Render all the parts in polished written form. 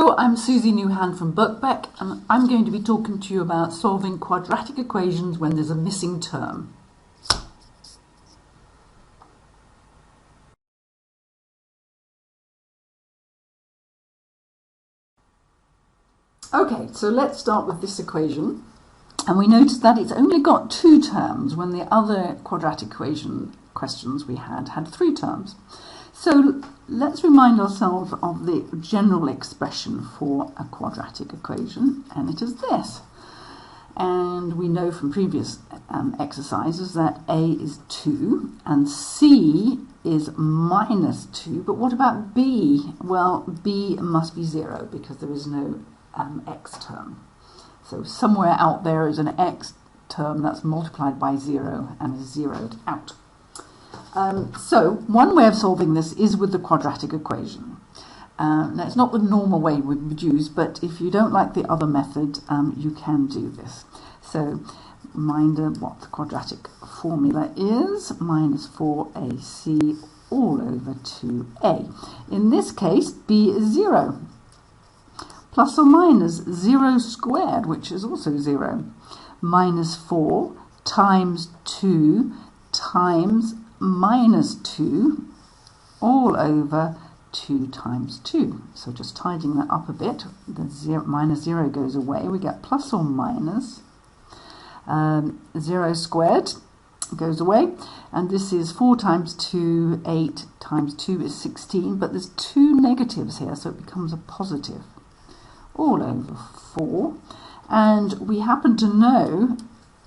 Hello, I'm Susie Newhand from Birkbeck, and I'm going to be talking to you about solving quadratic equations when there's a missing term. Okay, so let's start with this equation, and we notice that it's only got two terms when the other quadratic equation questions we had three terms. So let's remind ourselves of the general expression for a quadratic equation, and it is this. And we know from previous exercises that A is 2 and C is minus 2, but what about B? Well, B must be 0 because there is no x term. So somewhere out there is an x term that's multiplied by 0 and is zeroed out. So one way of solving this is with the quadratic equation. Now it's not the normal way we would use, but if you don't like the other method, you can do this. So reminder what the quadratic formula is: minus 4ac all over 2a. In this case, b is 0. Plus or minus 0 squared, which is also 0. Minus 4 times 2 times minus 2 all over 2 times 2. So just tidying that up a bit, the minus 0 goes away. We get plus or minus 0 squared goes away, and this is 4 times 2, 8 times 2 is 16, but there's two negatives here, so it becomes a positive all over 4. And we happen to know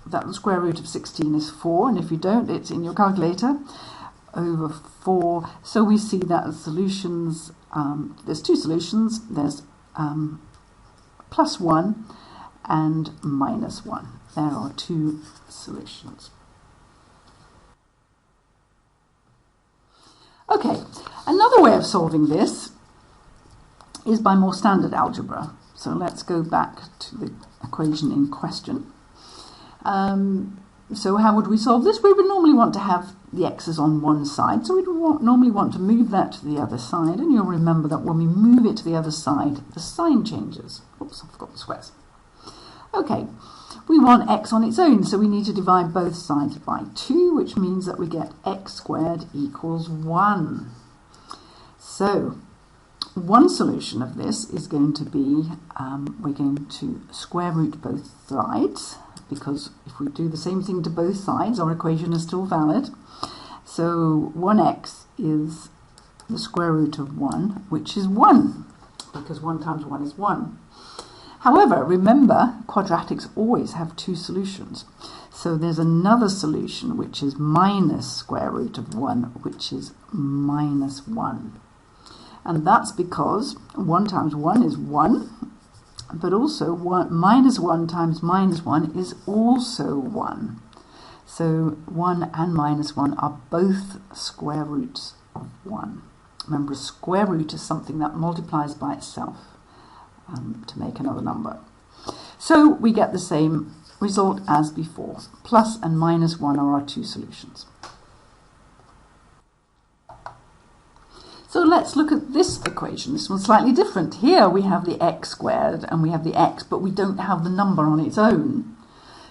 that the square root of 16 is 4, and if you don't, it's in your calculator, over 4. So we see that the solutions, there's two solutions. There's plus 1 and minus 1. There are two solutions. Okay, another way of solving this is by more standard algebra. So let's go back to the equation in question. So how would we solve this? We would normally want to have the x's on one side, so we'd normally want to move that to the other side, and you'll remember that when we move it to the other side, the sign changes. Oops, I forgot the squares. Okay, we want x on its own, so we need to divide both sides by 2, which means that we get x squared equals 1. So one solution of this is going to be, we're going to square root both sides, because if we do the same thing to both sides, our equation is still valid. So 1x is the square root of 1, which is 1, because 1 times 1 is 1. However, remember, quadratics always have two solutions. So there's another solution, which is minus square root of 1, which is minus 1. And that's because 1 times 1 is 1, but also minus 1 times minus 1 is also 1. So 1 and minus 1 are both square roots of 1. Remember, a square root is something that multiplies by itself to make another number. So we get the same result as before. Plus and minus 1 are our two solutions. So let's look at this equation. This one's slightly different. Here we have the x squared and we have the x, but we don't have the number on its own.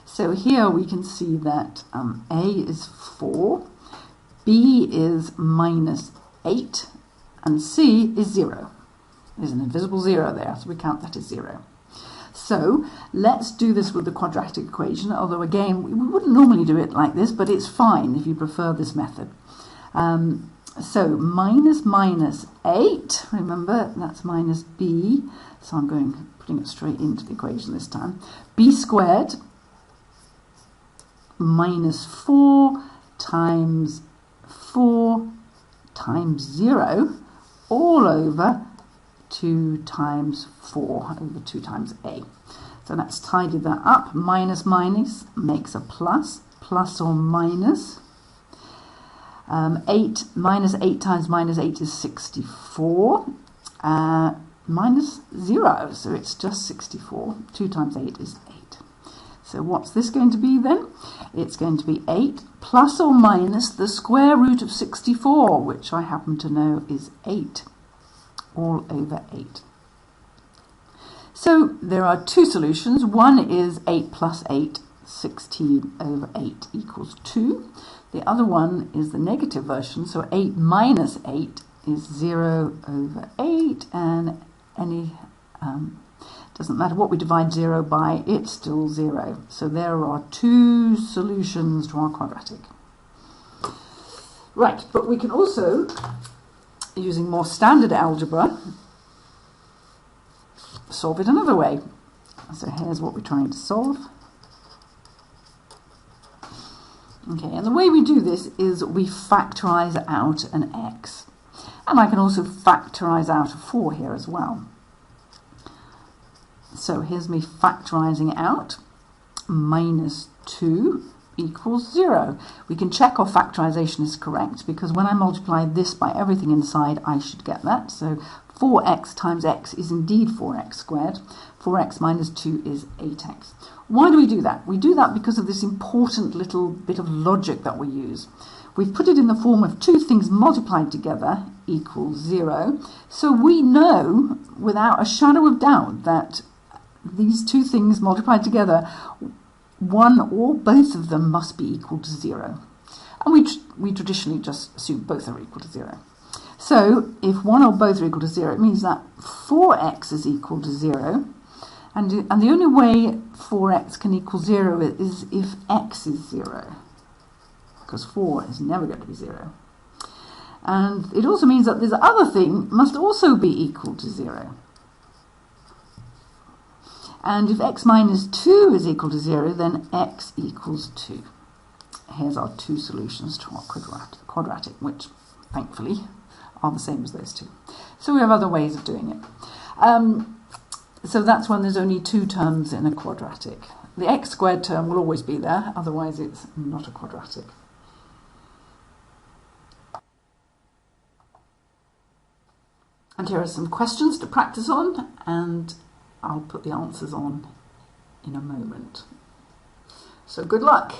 So here we can see that a is 4, b is minus 8, and c is 0. There's an invisible 0 there, so we count that as 0. So let's do this with the quadratic equation, although again, we wouldn't normally do it like this, but it's fine if you prefer this method. So minus 8, remember that's minus b, so I'm putting it straight into the equation this time. B squared minus 4 times 0 all over 2 times 4 over 2 times a. So let's tidy that up. Minus makes a plus, plus or minus. 8 minus 8 times minus 8 is 64. Minus 0, so it's just 64. 2 times 8 is 8. So what's this going to be then? It's going to be 8 plus or minus the square root of 64, which I happen to know is 8, all over 8. So there are two solutions. One is 8 plus 8, 16 over 8 equals 2. The other one is the negative version, so 8 minus 8 is 0 over 8, and doesn't matter what we divide 0 by, it's still 0. So there are two solutions to our quadratic. Right, but we can also, using more standard algebra, solve it another way. So here's what we're trying to solve. Okay, and the way we do this is we factorize out an x. And I can also factorize out a 4 here as well. So here's me factorizing out. Minus 2 equals 0. We can check our factorization is correct, because when I multiply this by everything inside, I should get that. So 4x times x is indeed 4x squared. 4x minus 2 is 8x. Why do we do that? We do that because of this important little bit of logic that we use. We've put it in the form of two things multiplied together equals 0. So we know without a shadow of doubt that these two things multiplied together, one or both of them must be equal to 0. And we traditionally just assume both are equal to 0. So if one or both are equal to 0, it means that 4x is equal to 0. And the only way 4x can equal 0 is if x is 0. Because 4 is never going to be 0. And it also means that this other thing must also be equal to 0. And if x minus 2 is equal to 0, then x equals 2. Here's our two solutions to our quadratic, which, thankfully, are the same as those two. So we have other ways of doing it. So that's when there's only two terms in a quadratic. The x squared term will always be there, otherwise it's not a quadratic. And here are some questions to practice on, and I'll put the answers on in a moment. So good luck.